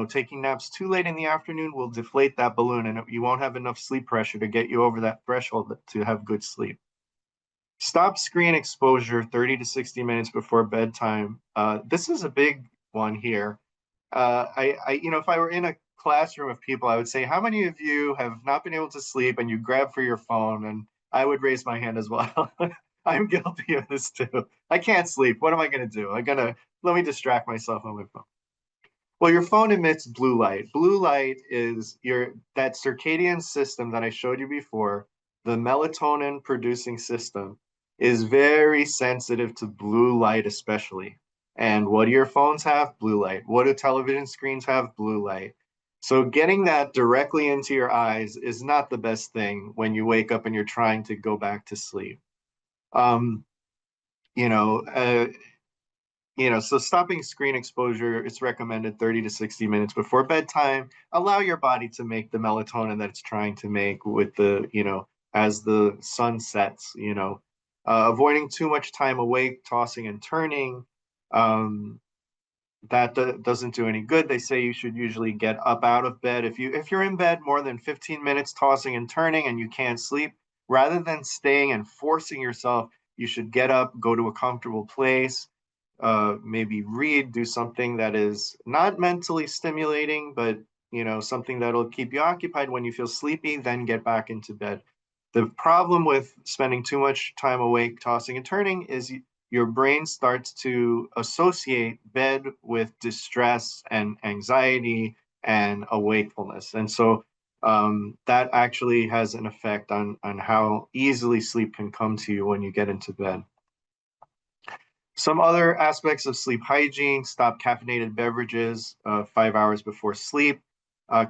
taking naps too late in the afternoon will deflate that balloon, and you won't have enough sleep pressure to get you over that threshold to have good sleep. Stop screen exposure 30 to 60 minutes before bedtime. This is a big one here. If I were in a classroom of people, I would say, how many of you have not been able to sleep and you grab for your phone? And I would raise my hand as well. I'm guilty of this too. I can't sleep. What am I going to do? Let me distract myself on my phone. Well, your phone emits blue light. Blue light is that circadian system that I showed you before, the melatonin producing system, is very sensitive to blue light, especially. And what do your phones have? Blue light. What do television screens have? Blue light. So getting that directly into your eyes is not the best thing when you wake up and you're trying to go back to sleep. Um, you know, uh, so stopping screen exposure, it's recommended 30 to 60 minutes before bedtime. Allow your body to make the melatonin that it's trying to make with as the sun sets, avoiding too much time awake, tossing and turning. That doesn't do any good. They say you should usually get up out of bed. If you're in bed more than 15 minutes tossing and turning and you can't sleep, rather than staying and forcing yourself, you should get up, go to a comfortable place, maybe read, do something that is not mentally stimulating, but something that'll keep you occupied. When you feel sleepy, then get back into bed. The problem with spending too much time awake, tossing and turning, is your brain starts to associate bed with distress and anxiety and awakefulness. And so that actually has an effect on how easily sleep can come to you when you get into bed. Some other aspects of sleep hygiene: stop caffeinated beverages 5 hours before sleep.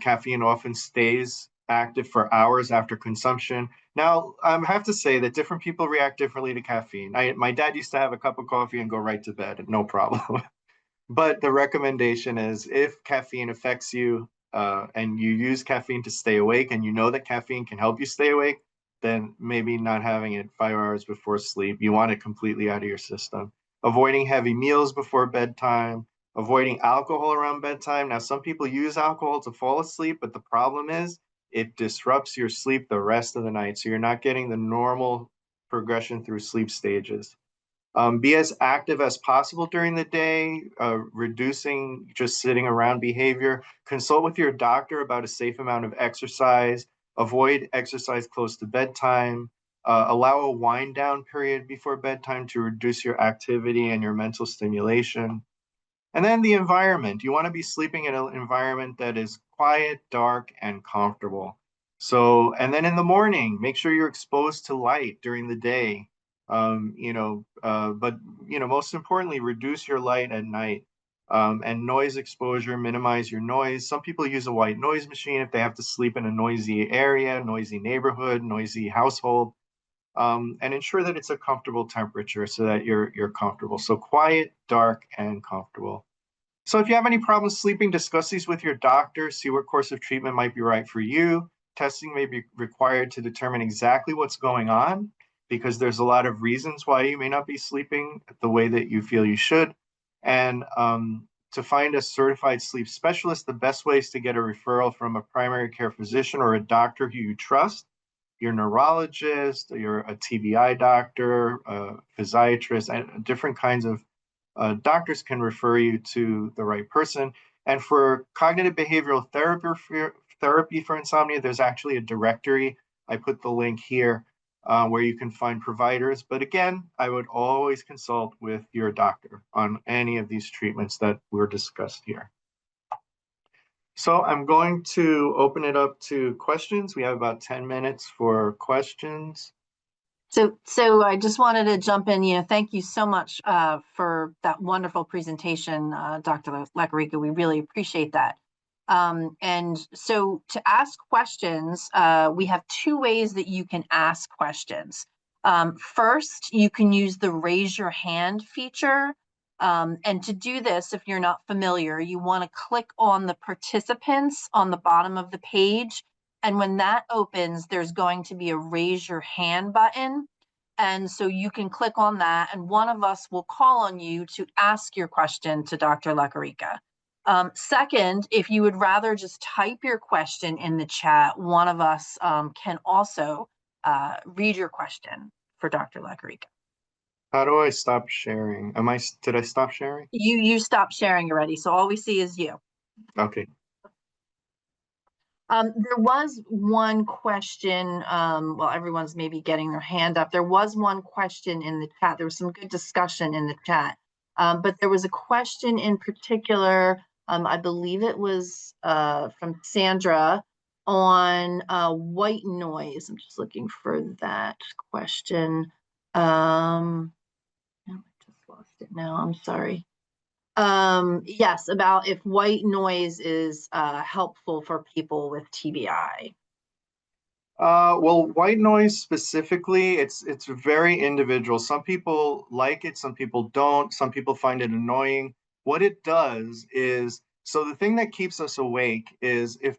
Caffeine often stays active for hours after consumption. Now, I have to say that different people react differently to caffeine. My dad used to have a cup of coffee and go right to bed, no problem. But the recommendation is, if caffeine affects you and you use caffeine to stay awake, and you know that caffeine can help you stay awake, then maybe not having it 5 hours before sleep. You want it completely out of your system. Avoiding heavy meals before bedtime, avoiding alcohol around bedtime. Now, some people use alcohol to fall asleep, but the problem is it disrupts your sleep the rest of the night. So you're not getting the normal progression through sleep stages. Be as active as possible during the day, reducing just sitting around behavior. Consult with your doctor about a safe amount of exercise. Avoid exercise close to bedtime. Allow a wind down period before bedtime to reduce your activity and your mental stimulation. And then the environment. You want to be sleeping in an environment that is quiet, dark, and comfortable. So, and then in the morning, make sure you're exposed to light during the day. But most importantly, reduce your light at night. And noise exposure, minimize your noise. Some people use a white noise machine if they have to sleep in a noisy area, noisy neighborhood, noisy household. And ensure that it's a comfortable temperature so that you're comfortable. So quiet, dark, and comfortable. So if you have any problems sleeping, discuss these with your doctor. See what course of treatment might be right for you. Testing may be required to determine exactly what's going on, because there's a lot of reasons why you may not be sleeping the way that you feel you should. And to find a certified sleep specialist, the best way is to get a referral from a primary care physician or a doctor who you trust. Your neurologist, you're a TBI doctor, a physiatrist, and different kinds of doctors can refer you to the right person. And for cognitive behavioral therapy for insomnia, there's actually a directory. I put the link here where you can find providers. But again, I would always consult with your doctor on any of these treatments that were discussed here. So I'm going to open it up to questions. We have about 10 minutes for questions. So I just wanted to jump in. Thank you so much for that wonderful presentation, Dr. Lequerica. We really appreciate that. And so to ask questions, we have two ways that you can ask questions. First, you can use the raise your hand feature. And to do this, if you're not familiar, you want to click on the participants on the bottom of the page. And when that opens, there's going to be a raise your hand button. And so you can click on that, and one of us will call on you to ask your question to Dr. Lequerica. Second, if you would rather just type your question in the chat, one of us can also read your question. for Dr. Lequerica. How do I stop sharing? Did I stop sharing? You stopped sharing already, so all we see is you. Okay. There was one question, well, everyone's maybe getting their hand up. There was one question in the chat. There was some good discussion in the chat, but there was a question in particular, I believe it was from Sandra on white noise. I'm just looking for that question. I just lost it now, I'm sorry. Yes, about if white noise is helpful for people with TBI. Well, white noise specifically, it's very individual. Some people like it, some people don't, some people find it annoying. What it does is, so the thing that keeps us awake is if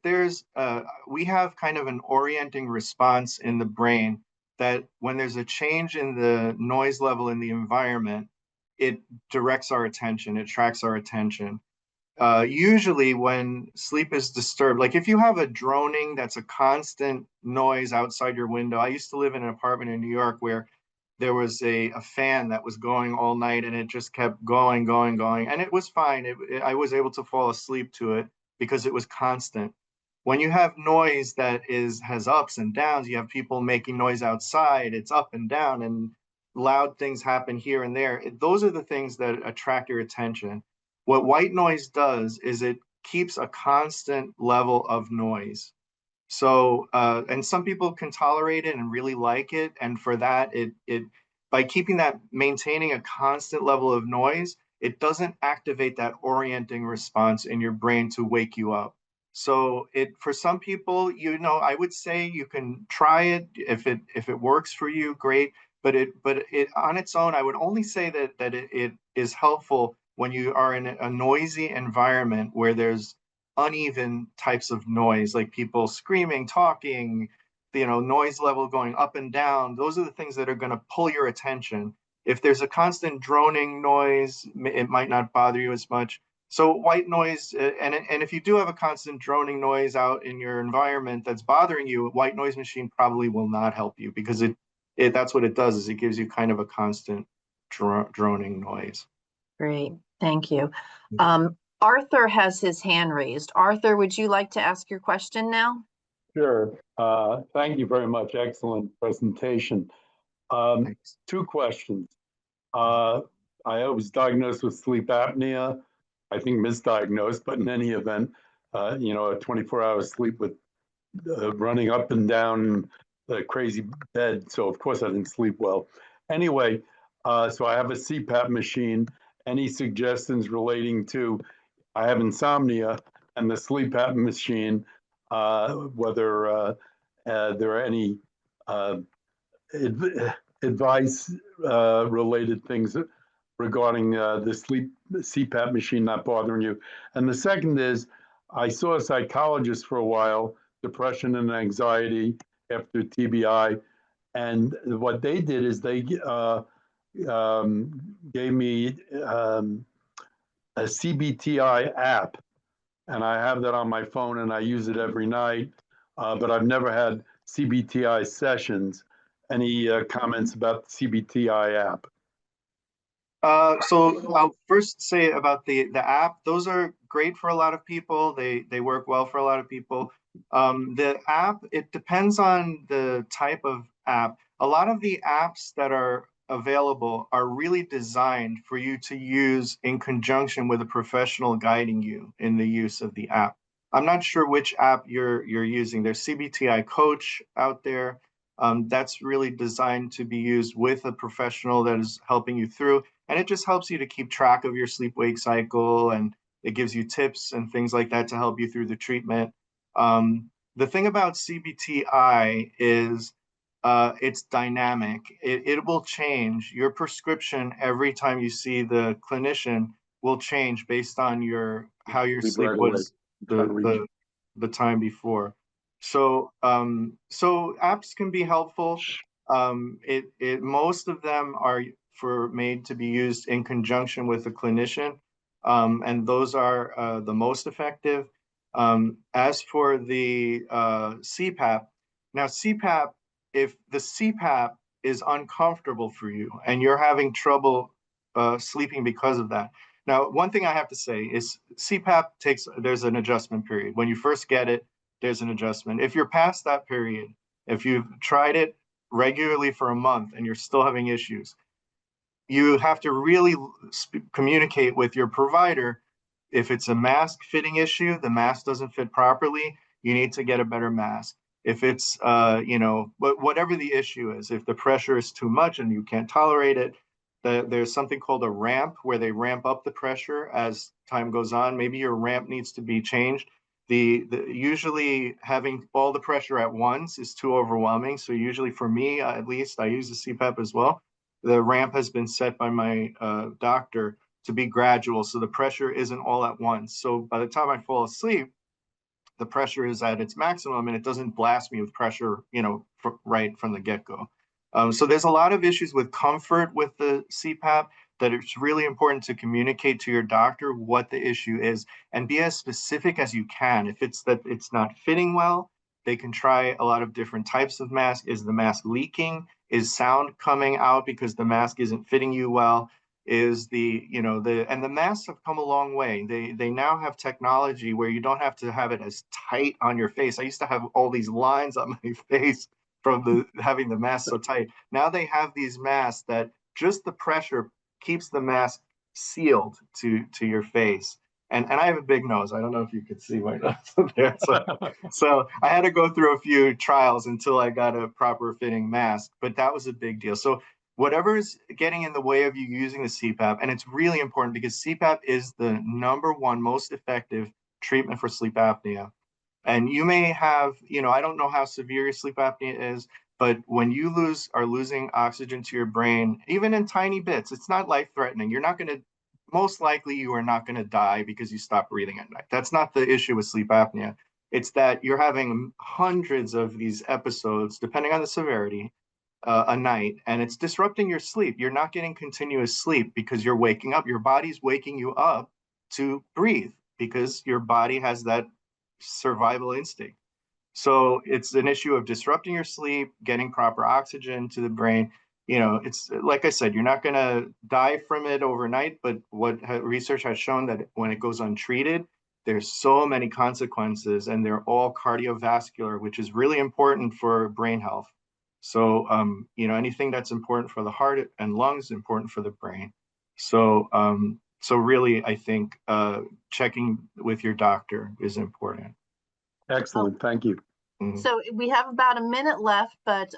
we have kind of an orienting response in the brain that when there's a change in the noise level in the environment, it directs our attention, it tracks our attention. Usually when sleep is disturbed, like if you have a droning that's a constant noise outside your window. I used to live in an apartment in New York where there was a fan that was going all night and it just kept going, and it was fine. I was able to fall asleep to it because it was constant. When you have noise that has ups and downs, you have people making noise outside, it's up and down, and loud things happen here and there. Those are the things that attract your attention. What white noise does is it keeps a constant level of noise. So, and some people can tolerate it and really like it. And for that, by maintaining a constant level of noise, it doesn't activate that orienting response in your brain to wake you up. So for some people, I would say you can try it. If it works for you, great. But it on its own, I would only say that it is helpful when you are in a noisy environment where there's uneven types of noise, like people screaming, talking, noise level going up and down. Those are the things that are going to pull your attention. If there's a constant droning noise, it might not bother you as much. So white noise, and if you do have a constant droning noise out in your environment that's bothering you, a white noise machine probably will not help you because that's what it does, is it gives you kind of a constant droning noise. Great, thank you. Arthur has his hand raised. Arthur, would you like to ask your question now? Sure. Thank you very much. Excellent presentation. Two questions. I was diagnosed with sleep apnea. I think misdiagnosed, but in any event, a 24-hour sleep with running up and down the crazy bed. So of course I didn't sleep well. Anyway, so I have a CPAP machine. Any suggestions relating to, I have insomnia and the sleep apnea machine, whether there are any advice related things regarding the CPAP machine not bothering you. And the second is, I saw a psychologist for a while, depression and anxiety after TBI. And what they did is they gave me a CBTI app. And I have that on my phone and I use it every night. But I've never had CBTI sessions. Any comments about the CBTI app? So I'll first say about the app. Those are great for a lot of people. They work well for a lot of people. The app, it depends on the type of app. A lot of the apps that are available are really designed for you to use in conjunction with a professional guiding you in the use of the app. I'm not sure which app you're using. There's CBTI Coach out there. That's really designed to be used with a professional that is helping you through. And it just helps you to keep track of your sleep-wake cycle, and it gives you tips and things like that to help you through the treatment. The thing about CBTI is it's dynamic. It will change. Your prescription every time you see the clinician will change based on how your sleep was the time before. So apps can be helpful. Most of them are made to be used in conjunction with a clinician, and those are the most effective. As for the CPAP, now CPAP, if the CPAP is uncomfortable for you and you're having trouble sleeping because of that. Now, one thing I have to say is CPAP there's an adjustment period. When you first get it, there's an adjustment. If you're past that period, if you've tried it regularly for a month and you're still having issues, you have to really communicate with your provider. If it's a mask fitting issue, the mask doesn't fit properly, you need to get a better mask. If it's, whatever the issue is, if the pressure is too much and you can't tolerate it, there's something called a ramp where they ramp up the pressure as time goes on. Maybe your ramp needs to be changed. Usually having all the pressure at once is too overwhelming. So usually for me, at least, I use the CPAP as well. The ramp has been set by my doctor to be gradual, so the pressure isn't all at once. So by the time I fall asleep, the pressure is at its maximum and it doesn't blast me with pressure, right from the get-go. So there's a lot of issues with comfort with the CPAP that it's really important to communicate to your doctor what the issue is and be as specific as you can. If it's that it's not fitting well, they can try a lot of different types of mask. Is the mask leaking? Is sound coming out because the mask isn't fitting you well? Is and the masks have come a long way. They now have technology where you don't have to have it as tight on your face. I used to have all these lines on my face from having the mask so tight. Now they have these masks that just the pressure keeps the mask sealed to your face. And I have a big nose. I don't know if you could see my nose there. So I had to go through a few trials until I got a proper fitting mask, but that was a big deal. So whatever is getting in the way of you using the CPAP, and it's really important because CPAP is the #1 most effective treatment for sleep apnea. And you may have, I don't know how severe your sleep apnea is, but when you are losing oxygen to your brain, even in tiny bits, it's not life-threatening. Most likely you are not going to die because you stop breathing at night. That's not the issue with sleep apnea. It's that you're having hundreds of these episodes, depending on the severity, a night, and it's disrupting your sleep. You're not getting continuous sleep because you're waking up. Your body's waking you up to breathe because your body has that survival instinct. So it's an issue of disrupting your sleep, getting proper oxygen to the brain. It's like I said, you're not going to die from it overnight, but what research has shown that when it goes untreated, there's so many consequences, and they're all cardiovascular, which is really important for brain health. So, anything that's important for the heart and lungs is important for the brain. So, really, I think checking with your doctor is important. Excellent, thank you. Mhm. So we have about a minute left, but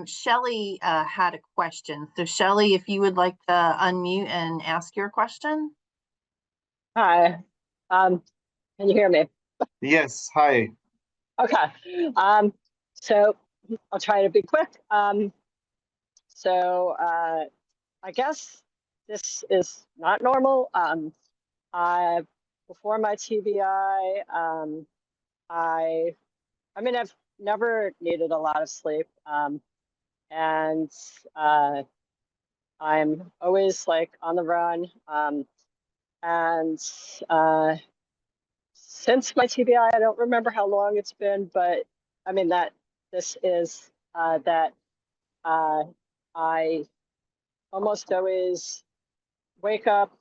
Shelley had a question. So Shelley, if you would like to unmute and ask your question. Hi, can you hear me? Yes, hi. Okay, so I'll try to be quick. I guess this is not normal. Before my TBI, I've never needed a lot of sleep, and I'm always like on the run. And since my TBI, I don't remember how long it's been, but that this is that I almost always wake up,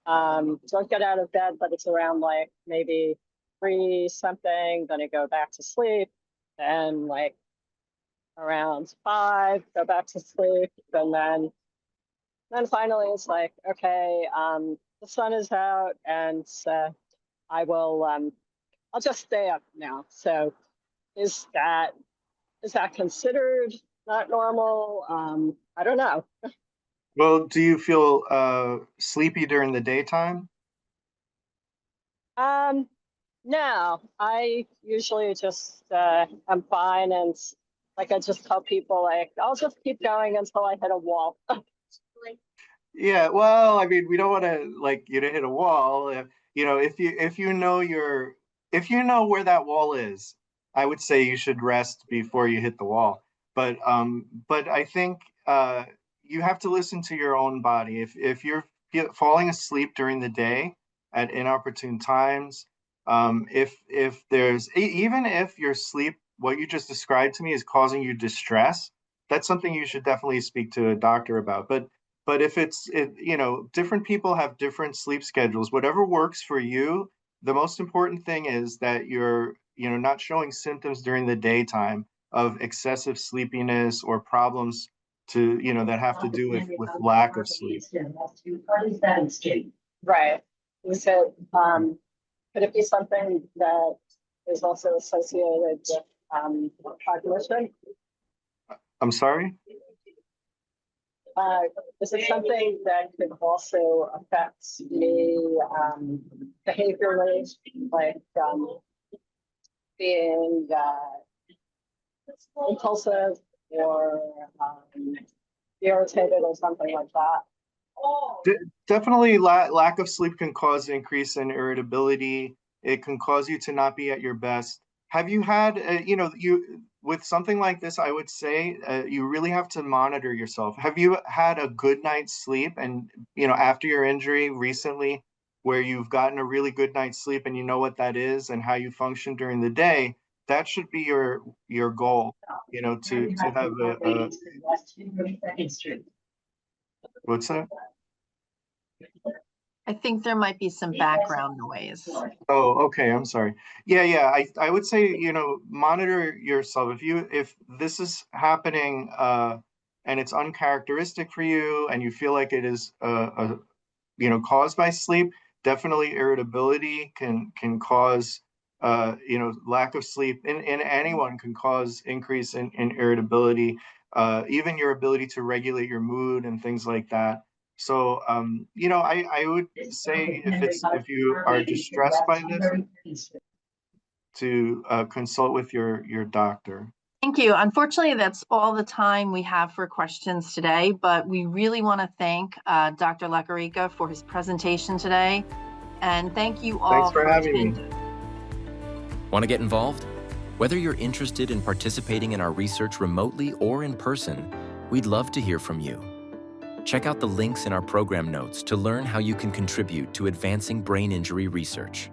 don't get out of bed, but it's around like maybe 3 something, then I go back to sleep, then like around 5, go back to sleep, and then finally it's like, okay, the sun is out, and I'll just stay up now. So is that considered not normal? I don't know. Well, do you feel sleepy during the daytime? No, I usually just I'm fine, and like I just tell people like I'll just keep going until I hit a wall. Yeah, well, we don't want to you to hit a wall. If you know where that wall is, I would say you should rest before you hit the wall. But I think you have to listen to your own body. If you're falling asleep during the day at inopportune times, if there's even if your sleep, what you just described to me, is causing you distress, that's something you should definitely speak to a doctor about. But if you know, different people have different sleep schedules. Whatever works for you, the most important thing is that you're, you know, not showing symptoms during the daytime of excessive sleepiness or problems to, you know, that have to do with lack of sleep. Right. So, could it be something that is also associated with cognition? I'm sorry? Is it something that could also affect me behaviorally, like being impulsive or irritated or something like that? Definitely lack of sleep can cause increase in irritability. It can cause you to not be at your best. Have you had, you know, with something like this, I would say you really have to monitor yourself. Have you had a good night's sleep and, you know, after your injury recently, where you've gotten a really good night's sleep and you know what that is and how you function during the day? That should be your goal, you know, to have what's that? I think there might be some background noise. Oh, okay. I'm sorry. Yeah. I would say, you know, monitor yourself. If this is happening and it's uncharacteristic for you and you feel like it is you know, caused by sleep, definitely irritability can cause you know, lack of sleep in anyone can cause increase in irritability, even your ability to regulate your mood and things like that. So, you know, I would say if you are distressed by this, to consult with your doctor. Thank you. Unfortunately, that's all the time we have for questions today, but we really want to thank Dr. Lequerica for his presentation today. And thank you all Thanks for having me. Want to get involved? Whether you're interested in participating in our research remotely or in person, we'd love to hear from you. Check out the links in our program notes to learn how you can contribute to advancing brain injury research.